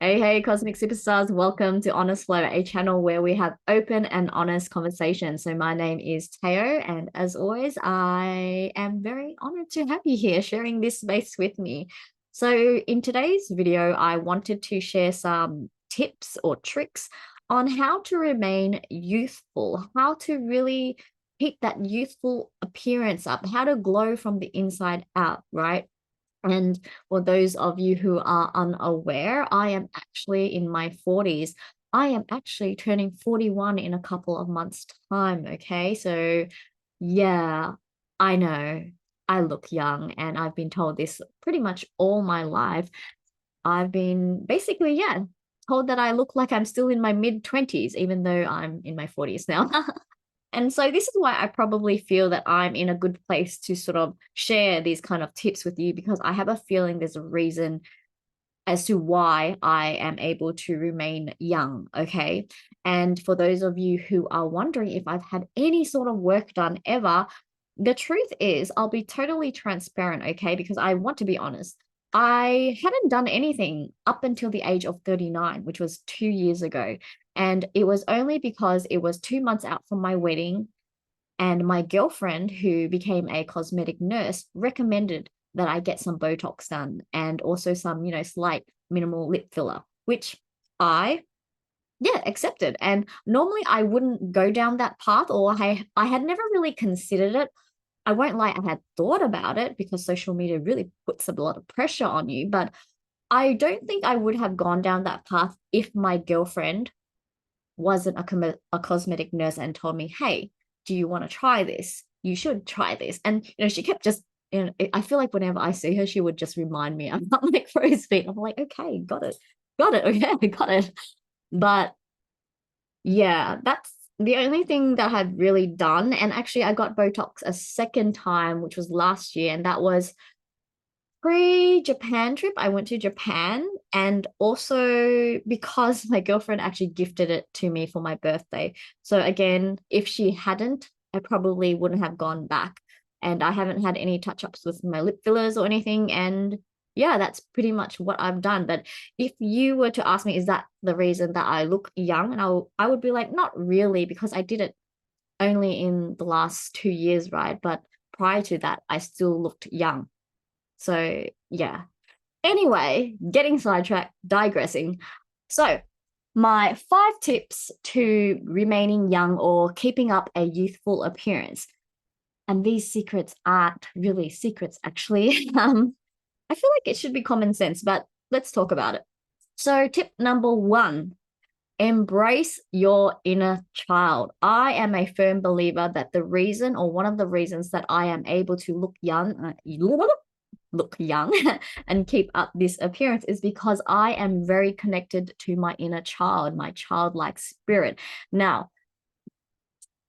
Hey, cosmic superstars, welcome to Honest Flow, a channel where we have open and honest conversations. So, my name is Teo, and as always, I am very honored to have you here sharing this space with me. So, in today's video, I wanted to share some tips or tricks on how to remain youthful, how to really keep that youthful appearance up, how to glow from the inside out, right? And for those of you who are unaware, I am actually in my 40s. I am actually turning 41 in a couple of months' time. Okay. So, yeah, I know I look young, and I've been told this pretty much all my life. I've been basically, yeah, told that I look like I'm still in my mid 20s, even though I'm in my 40s now. And so this is why I probably feel that I'm in a good place to sort of share these kind of tips with you, because I have a feeling there's a reason as to why I am able to remain young. Okay. And for those of you who are wondering if I've had any sort of work done ever, the truth is, I'll be totally transparent. Okay. Because I want to be honest. I hadn't done anything up until the age of 39, which was 2 years ago. And it was only because it was 2 months out from my wedding, and my girlfriend, who became a cosmetic nurse, recommended that I get some Botox done and also some, slight minimal lip filler, which I, yeah, accepted. And normally I wouldn't go down that path, or I had never really considered it. I won't lie, I had thought about it because social media really puts a lot of pressure on you, but I don't think I would have gone down that path if my girlfriend wasn't a cosmetic nurse and told me, hey, do you want to try this? You should try this. And, she kept just, I feel like whenever I see her, she would just remind me. I'm not like crow's feet. I'm like, okay, got it. Got it. Okay, got it. But yeah, that's the only thing that I've really done. And actually, I got Botox a second time, which was last year. And that was pre-Japan trip. I went to Japan, and also because my girlfriend actually gifted it to me for my birthday. So again, if she hadn't, I probably wouldn't have gone back. And I haven't had any touch-ups with my lip fillers or anything. And yeah, that's pretty much what I've done. But if you were to ask me, is that the reason that I look young? And I would be like, not really, because I did it only in the last 2 years, right? But prior to that, I still looked young. So, yeah. Anyway, getting sidetracked, digressing. So, my 5 tips to remaining young or keeping up a youthful appearance. And these secrets aren't really secrets, actually. I feel like it should be common sense, but let's talk about it. So, tip number 1, embrace your inner child. I am a firm believer that the reason, or one of the reasons, that I am able to look young and keep up this appearance is because I am very connected to my inner child, my childlike spirit. Now,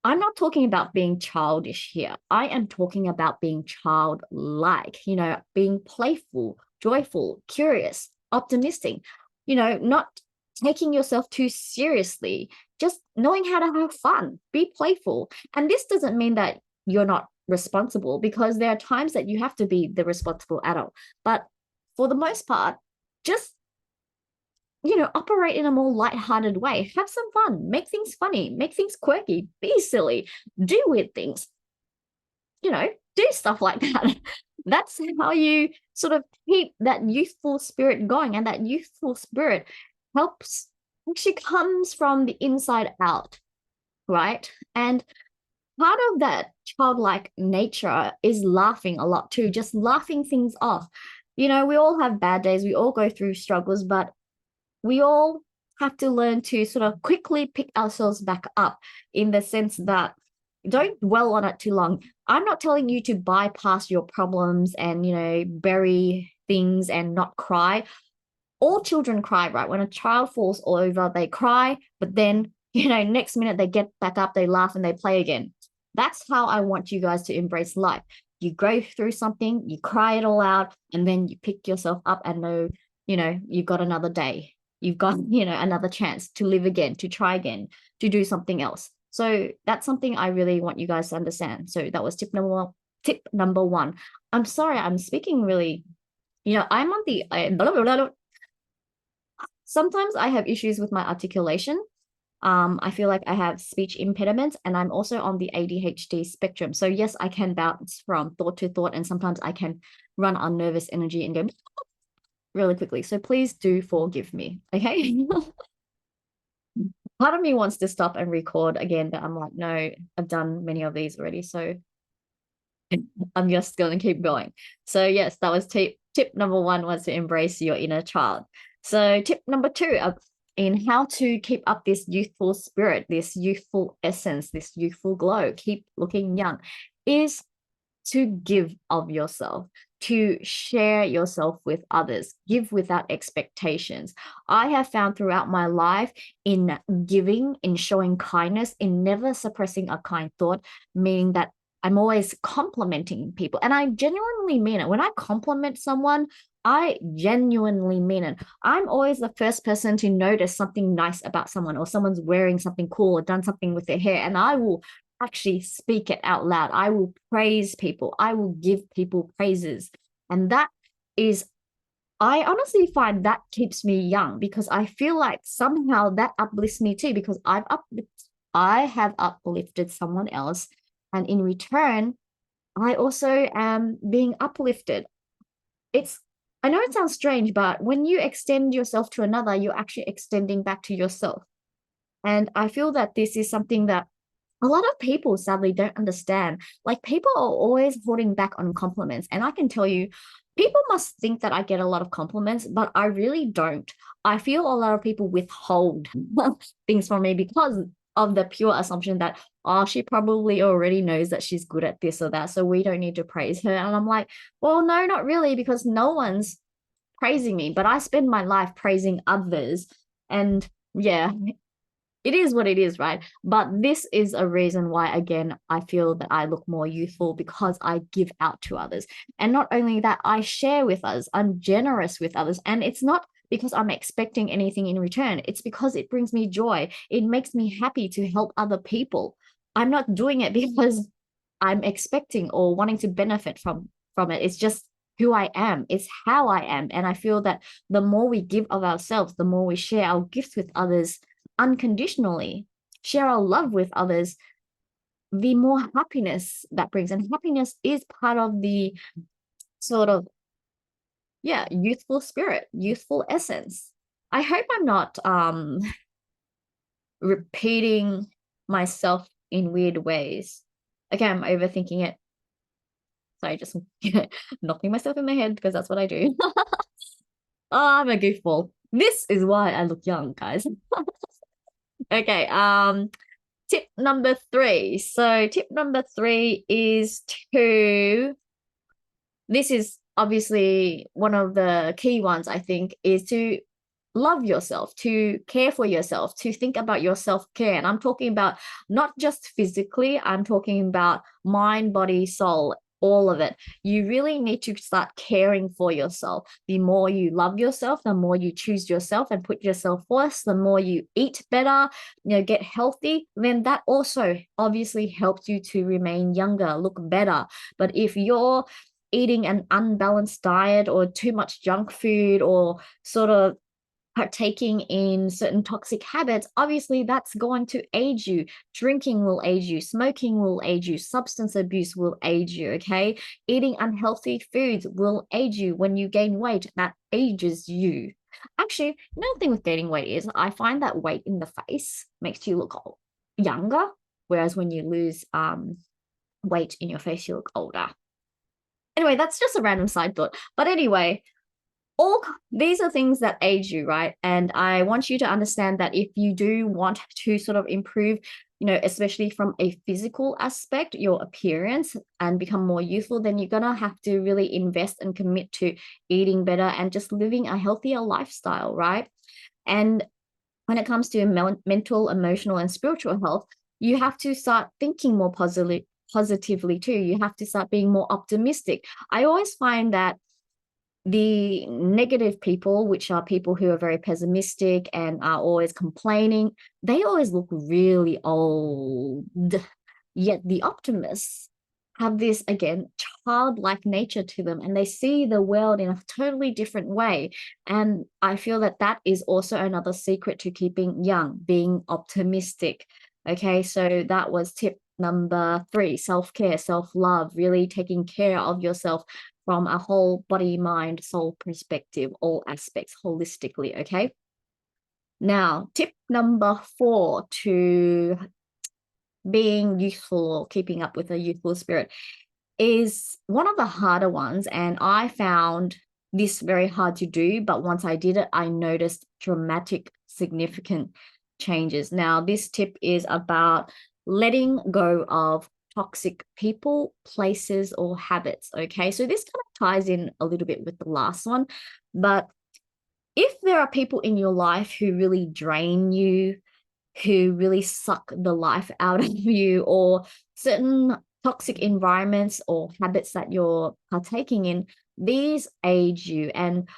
I'm not talking about being childish here. I am talking about being childlike, being playful, joyful, curious, optimistic, not taking yourself too seriously, just knowing how to have fun, be playful. And this doesn't mean that you're not responsible, because there are times that you have to be the responsible adult. But for the most part, just operate in a more lighthearted way. Have some fun, make things funny, make things quirky, be silly, do weird things, do stuff like that. That's how you sort of keep that youthful spirit going. And that youthful spirit helps, actually comes from the inside out, right? And part of that childlike nature is laughing a lot too, just laughing things off. We all have bad days, we all go through struggles, but we all have to learn to sort of quickly pick ourselves back up, in the sense that don't dwell on it too long. I'm not telling you to bypass your problems and, bury things and not cry. All children cry, right? When a child falls over, they cry, but then, next minute they get back up, they laugh, and they play again. That's how I want you guys to embrace life. You go through something, you cry it all out, and then you pick yourself up and know, you've got another day. You've got, another chance to live again, to try again, to do something else. So that's something I really want you guys to understand. So that was tip number one. Tip number 1. I'm sorry, I'm speaking really, I'm on the, blah, blah, blah, blah. sometimes I have issues with my articulation. I feel like I have speech impediments, and I'm also on the ADHD spectrum. So yes, I can bounce from thought to thought, and sometimes I can run on nervous energy and go really quickly. So please do forgive me, okay? Part of me wants to stop and record again, but I'm like, no, I've done many of these already, so I'm just going to keep going. So yes, that was tip number one, was to embrace your inner child. So tip number two, in how to keep up this youthful spirit, this youthful essence, this youthful glow, keep looking young, is to give of yourself, to share yourself with others, give without expectations. I have found throughout my life, in giving, in showing kindness, in never suppressing a kind thought, meaning that I'm always complimenting people. And I genuinely mean it. When I compliment someone, I genuinely mean it. I'm always the first person to notice something nice about someone, or someone's wearing something cool or done something with their hair, and I will actually speak it out loud. I will praise people. I will give people praises. And that is, I honestly find that keeps me young, because I feel like somehow that uplifts me too, because I have uplifted someone else. And in return, I also am being uplifted. It's, I know it sounds strange, but when you extend yourself to another, you're actually extending back to yourself. And I feel that this is something that a lot of people sadly don't understand. Like, people are always holding back on compliments. And I can tell you, people must think that I get a lot of compliments, but I really don't. I feel a lot of people withhold things from me because of the pure assumption that, oh, she probably already knows that she's good at this or that, so we don't need to praise her. And I'm like, well, no, not really, because no one's praising me, but I spend my life praising others. And yeah, it is what it is, right? But this is a reason why, again, I feel that I look more youthful, because I give out to others. And not only that, I share with others. I'm generous with others. And it's not because I'm expecting anything in return. It's because it brings me joy. It makes me happy to help other people. I'm not doing it because I'm expecting or wanting to benefit from it. It's just who I am. It's how I am. And I feel that the more we give of ourselves, the more we share our gifts with others unconditionally, share our love with others, the more happiness that brings. And happiness is part of the sort of, yeah, youthful spirit, youthful essence. I hope I'm not repeating myself in weird ways. Okay, I'm overthinking it. Sorry, just knocking myself in my head, because that's what I do. Oh, I'm a goofball. This is why I look young, guys. Okay, tip number three. So tip number three is to, this is obviously one of the key ones, I think, is to love yourself, to care for yourself, to think about your self-care. And I'm talking about not just physically, I'm talking about mind, body, soul, all of it. You really need to start caring for yourself. The more you love yourself, the more you choose yourself and put yourself first, the more you eat better, get healthy, then that also obviously helps you to remain younger, look better. But if you're eating an unbalanced diet, or too much junk food, or sort of partaking in certain toxic habits, obviously that's going to age you. Drinking will age you, smoking will age you, substance abuse will age you, okay? Eating unhealthy foods will age you. When you gain weight, that ages you. Actually, another thing with gaining weight is I find that weight in the face makes you look younger, whereas when you lose weight in your face, you look older. Anyway, that's just a random side thought. But anyway, all these are things that age you, right? And I want you to understand that if you do want to sort of improve, especially from a physical aspect, your appearance, and become more youthful, then you're gonna have to really invest and commit to eating better and just living a healthier lifestyle, right? And when it comes to mental, emotional, and spiritual health, you have to start thinking more positively too. You have to start being more optimistic. I always find that the negative people, which are people who are very pessimistic and are always complaining, they always look really old. Yet the optimists, have this, again, childlike nature to them, and they see the world in a totally different way. And I feel that that is also another secret to keeping young, being optimistic. Okay, so that was tip number 3, self-care, self-love, really taking care of yourself from a whole body, mind, soul perspective, all aspects holistically. Okay. Now, tip number 4 to being youthful or keeping up with a youthful spirit is one of the harder ones. And I found this very hard to do. But once I did it, I noticed dramatic, significant changes. Now, this tip is about letting go of toxic people, places, or habits. Okay. So this kind of ties in a little bit with the last one. But if there are people in your life who really drain you, who really suck the life out of you, or certain toxic environments or habits that you're partaking in, these age you. And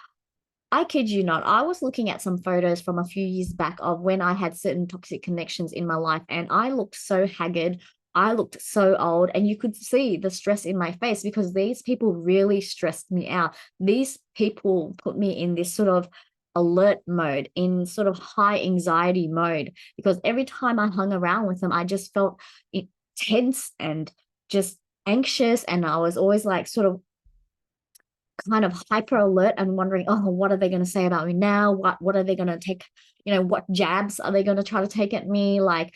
I kid you not, I was looking at some photos from a few years back of when I had certain toxic connections in my life, and I looked so haggard. I looked so old, and you could see the stress in my face because these people really stressed me out. These people put me in this sort of alert mode, in sort of high anxiety mode, because every time I hung around with them, I just felt tense and just anxious. And I was always like sort of kind of hyper alert and wondering, oh, what are they going to say about me now? What are they going to take? What jabs are they going to try to take at me? Like,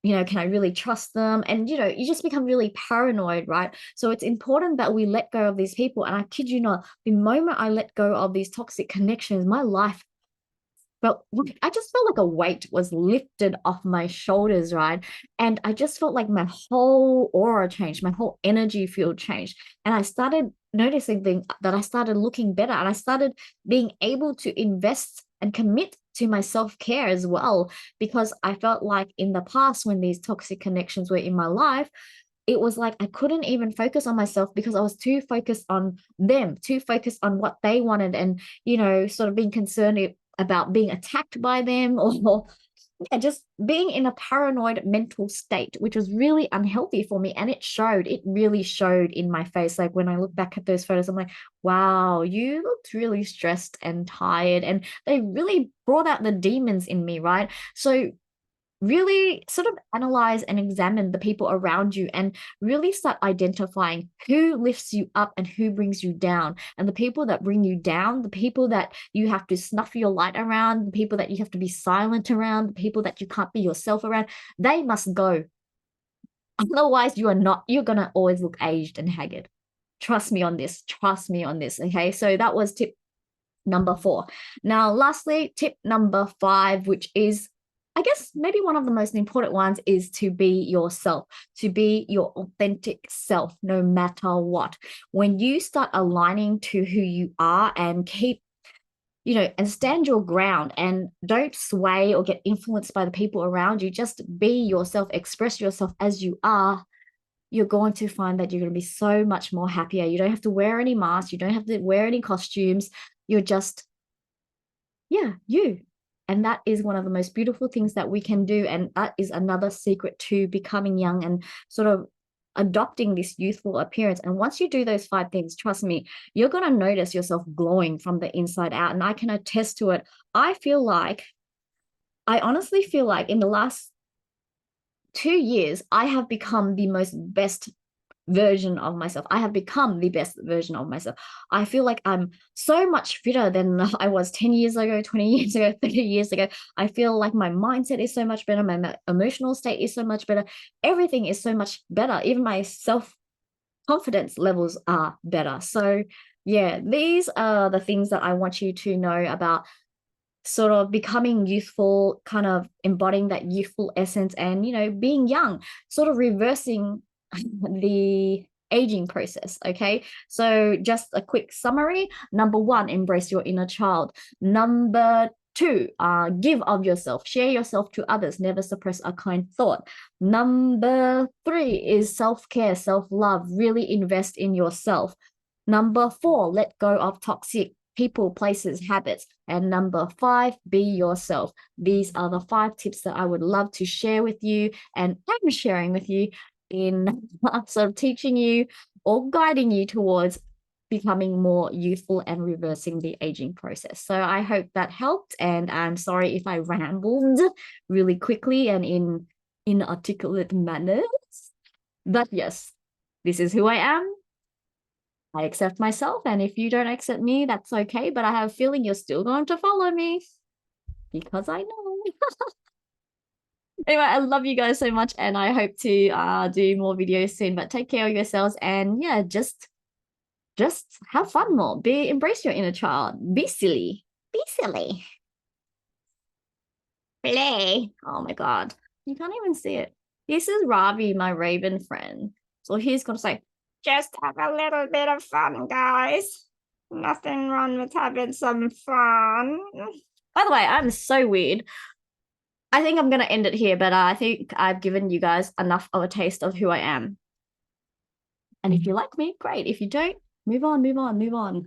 can I really trust them? And you just become really paranoid, right? So it's important that we let go of these people. And I kid you not, the moment I let go of these toxic connections, my life felt, I just felt like a weight was lifted off my shoulders, right? And I just felt like my whole aura changed, my whole energy field changed. And I started noticing that I started looking better, and I started being able to invest and commit to my self-care as well, because I felt like in the past, when these toxic connections were in my life, it was like I couldn't even focus on myself because I was too focused on them, too focused on what they wanted, and sort of being concerned about being attacked by them, or yeah, just being in a paranoid mental state, which was really unhealthy for me. And it really showed in my face. Like when I look back at those photos, I'm like, wow, you looked really stressed and tired. And they really brought out the demons in me, right? So really sort of analyze and examine the people around you, and really start identifying who lifts you up and who brings you down. And the people that bring you down, the people that you have to snuff your light around, the people that you have to be silent around, the people that you can't be yourself around, they must go. Otherwise, you're gonna always look aged and haggard. Trust me on this. Trust me on this. Okay. So that was tip number 4. Now, lastly, tip number 5, which is, I guess, maybe one of the most important ones, is to be yourself, to be your authentic self, no matter what. When you start aligning to who you are and keep, and stand your ground, and don't sway or get influenced by the people around you, just be yourself, express yourself as you are, you're going to find that you're going to be so much more happier. You don't have to wear any masks. You don't have to wear any costumes. You're just, yeah, you. And that is one of the most beautiful things that we can do. And that is another secret to becoming young and sort of adopting this youthful appearance. And once you do those 5 things, trust me, you're going to notice yourself glowing from the inside out. And I can attest to it. I honestly feel like in the last 2 years, I have become the best version of myself. I have become the best version of myself. I feel like I'm so much fitter than I was 10 years ago, 20 years ago, 30 years ago. I feel like my mindset is so much better. My emotional state is so much better. Everything is so much better. Even my self-confidence levels are better. So yeah, these are the things that I want you to know about sort of becoming youthful, kind of embodying that youthful essence, and being young, sort of reversing the aging process. Okay, so just a quick summary. Number 1, embrace your inner child. Number 2, give of yourself, share yourself to others, never suppress a kind thought. Number 3 is self-care, self-love, really invest in yourself. Number 4, let go of toxic people, places, habits. And number 5, be yourself. These are the 5 tips that I would love to share with you, and I'm sharing with you. in sort of teaching you or guiding you towards becoming more youthful and reversing the aging process. So I hope that helped, and I'm sorry if I rambled really quickly and in inarticulate manners. But yes, this is who I am. I accept myself, and if you don't accept me, that's okay. But I have a feeling you're still going to follow me because I know. Anyway, I love you guys so much, and I hope to do more videos soon. But take care of yourselves, and yeah, just have fun more. Embrace your inner child. Be silly. Be silly. Play. Oh my god. You can't even see it. This is Ravi, my raven friend. So he's gonna say, just have a little bit of fun, guys. Nothing wrong with having some fun. By the way, I'm so weird. I think I'm gonna end it here, but I think I've given you guys enough of a taste of who I am. And if you like me, great. If you don't, move on, move on, move on.